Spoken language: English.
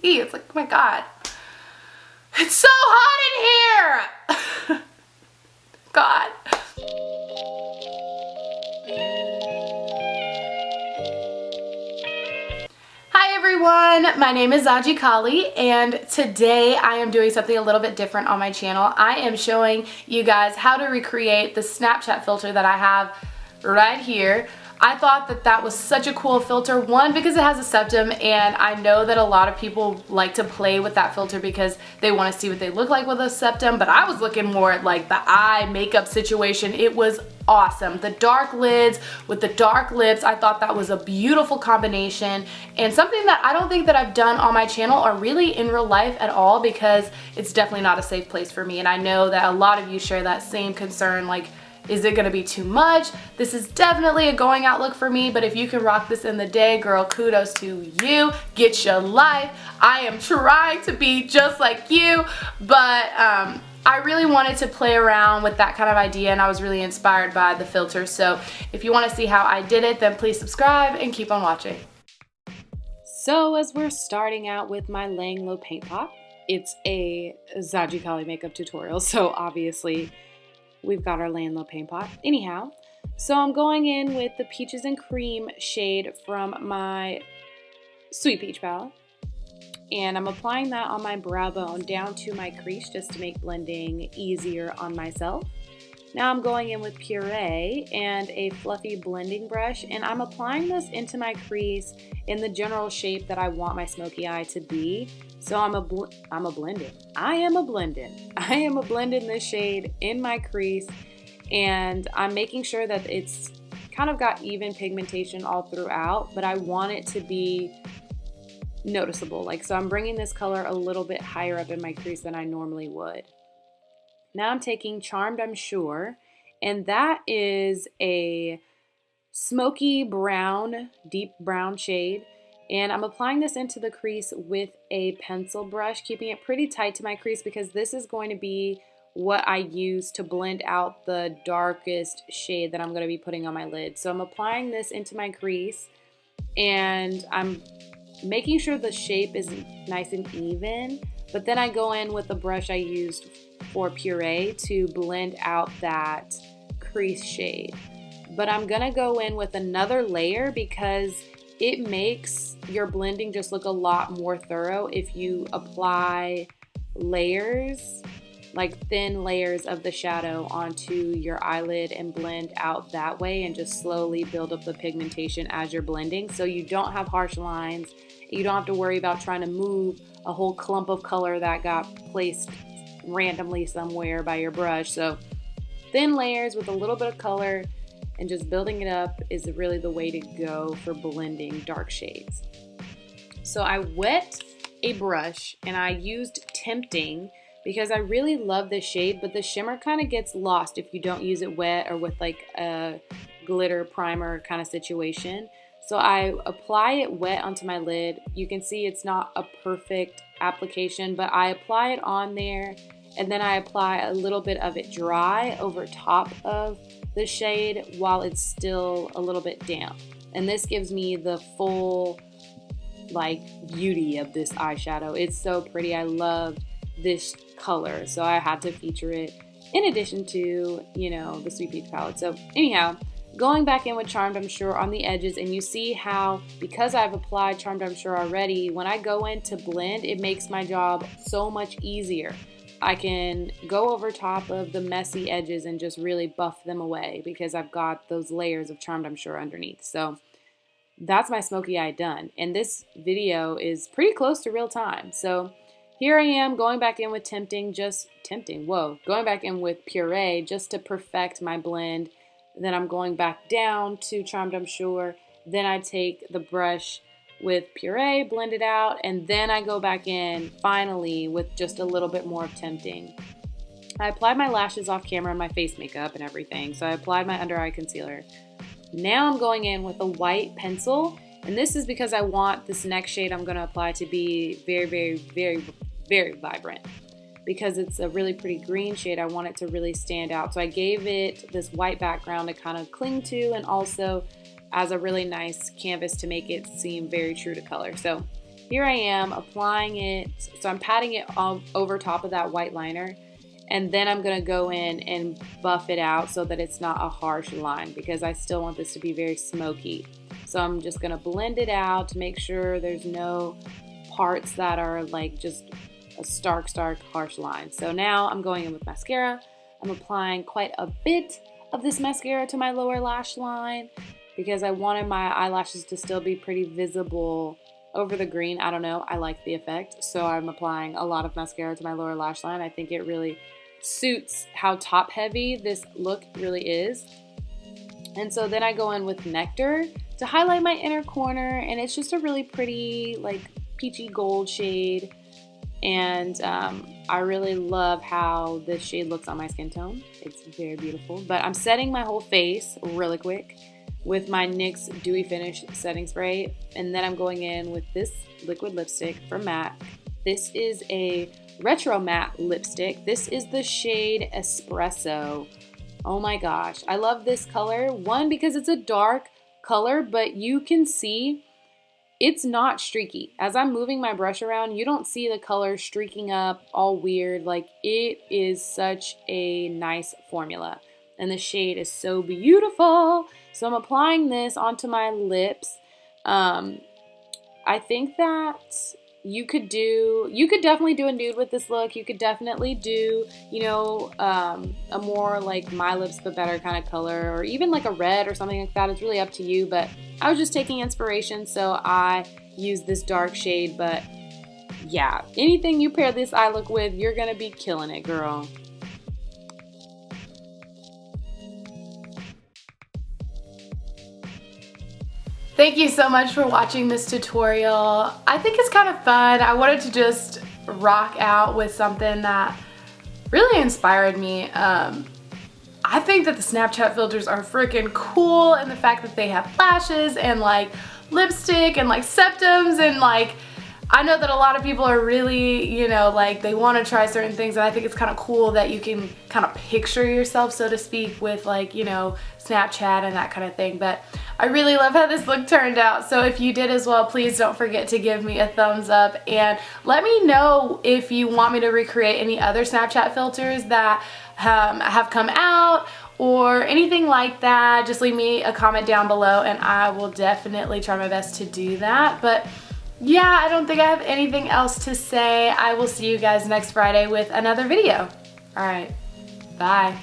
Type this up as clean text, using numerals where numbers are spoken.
It's like, oh my God. It's so hot in here! God. Hi everyone, my name is Zaji-Kali, and today I am doing something a little bit different on my channel. I am showing you guys how to recreate the Snapchat filter that I have right here. I thought that that was such a cool filter, one, because it has a septum, and I know that a lot of people like to play with that filter because they want to see what they look like with a septum, but I was looking more at like the eye makeup situation. It was awesome. The dark lids with the dark lips, I thought that was a beautiful combination, and something that I don't think that I've done on my channel or really in real life at all, because it's definitely not a safe place for me, and I know that a lot of you share that same concern, like, is it gonna be too much? This is definitely a going out look for me, but if you can rock this in the day, girl, kudos to you. Get your life. I am trying to be just like you, but I really wanted to play around with that kind of idea, and I was really inspired by the filter. So if you wanna see how I did it, then please subscribe and keep on watching. So as we're starting out with my Layin Low paint pot, it's a Zaji-Kali makeup tutorial, so obviously we've got our Layin Low paint pot. Anyhow, so I'm going in with the Peaches and Cream shade from my Sweet Peach palette, and I'm applying that on my brow bone down to my crease just to make blending easier on myself. Now I'm going in with Puree and a fluffy blending brush, and I'm applying this into my crease in the general shape that I want my smoky eye to be. So I am a blending this shade in my crease, and I'm making sure that it's kind of got even pigmentation all throughout, but I want it to be noticeable. Like, so I'm bringing this color a little bit higher up in my crease than I normally would. Now I'm taking Charmed, I'm Sure, and that is a smoky brown, deep brown shade. And I'm applying this into the crease with a pencil brush, keeping it pretty tight to my crease because this is going to be what I use to blend out the darkest shade that I'm going to be putting on my lid. So I'm applying this into my crease, and I'm making sure the shape is nice and even, but then I go in with the brush I used for Puree to blend out that crease shade. But I'm going to go in with another layer because it makes your blending just look a lot more thorough if you apply layers, like thin layers of the shadow onto your eyelid and blend out that way, and just slowly build up the pigmentation as you're blending, so you don't have harsh lines. You don't have to worry about trying to move a whole clump of color that got placed randomly somewhere by your brush. So thin layers with a little bit of color and just building it up is really the way to go for blending dark shades. So I wet a brush and I used Tempting because I really love this shade, but the shimmer kind of gets lost if you don't use it wet or with like a glitter primer kind of situation. So I apply it wet onto my lid. You can see it's not a perfect application, but I apply it on there, and then I apply a little bit of it dry over top of the shade while it's still a little bit damp. And this gives me the full like beauty of this eyeshadow. It's so pretty. I love this color, so I had to feature it in addition to, you know, the Sweet Peach palette. So anyhow, going back in with Charmed, I'm Sure on the edges, and you see how, because I've applied Charmed, I'm Sure already, when I go in to blend, it makes my job so much easier. I can go over top of the messy edges and just really buff them away because I've got those layers of Charmed, I'm Sure underneath. So that's my smoky eye done. And this video is pretty close to real time. So here I am going back in with going back in with Puree just to perfect my blend. Then I'm going back down to Charmed, I'm Sure. Then I take the brush with Puree, blend it out, and then I go back in finally with just a little bit more of Tempting. I applied my lashes off camera and my face makeup and everything, so I applied my under eye concealer. Now I'm going in with a white pencil, and this is because I want this next shade I'm going to apply to be very, very, very, very vibrant. Because it's a really pretty green shade, I want it to really stand out. So I gave it this white background to kind of cling to, and also as a really nice canvas to make it seem very true to color. So here I am applying it. So I'm patting it over top of that white liner. And then I'm gonna go in and buff it out so that it's not a harsh line, because I still want this to be very smoky. So I'm just gonna blend it out to make sure there's no parts that are like just a stark harsh line. So now I'm going in with mascara. I'm applying quite a bit of this mascara to my lower lash line because I wanted my eyelashes to still be pretty visible over the green. I don't know, I like the effect. So I'm applying a lot of mascara to my lower lash line. I think it really suits how top heavy this look really is. And so then I go in with Nectar to highlight my inner corner, and it's just a really pretty like peachy gold shade. And I really love how this shade looks on my skin tone. It's very beautiful. But I'm setting my whole face really quick with my NYX Dewy Finish setting spray. And then I'm going in with this liquid lipstick from MAC. This is a retro matte lipstick. This is the shade Espresso. Oh my gosh, I love this color. One, because it's a dark color, but you can see it's not streaky. As I'm moving my brush around, you don't see the color streaking up all weird. Like, it is such a nice formula. And the shade is so beautiful. So I'm applying this onto my lips. I think that you could definitely do a nude with this look. You could definitely do, you know, a more like My Lips But Better kind of color, or even like a red or something like that. It's really up to you, but I was just taking inspiration, so I used this dark shade. But yeah, anything you pair this eye look with, you're gonna be killing it, girl. Thank you so much for watching this tutorial. I think it's kind of fun. I wanted to just rock out with something that really inspired me. I think that the Snapchat filters are freaking cool, and the fact that they have lashes and like lipstick and like septums, and like I know that a lot of people are really, you know, like they want to try certain things, and I think it's kind of cool that you can kind of picture yourself, so to speak, with like, you know, Snapchat and that kind of thing. But I really love how this look turned out. So if you did as well, please don't forget to give me a thumbs up, and let me know if you want me to recreate any other Snapchat filters that have come out or anything like that. Just leave me a comment down below and I will definitely try my best to do that. But yeah, I don't think I have anything else to say. I will see you guys next Friday with another video. All right, bye.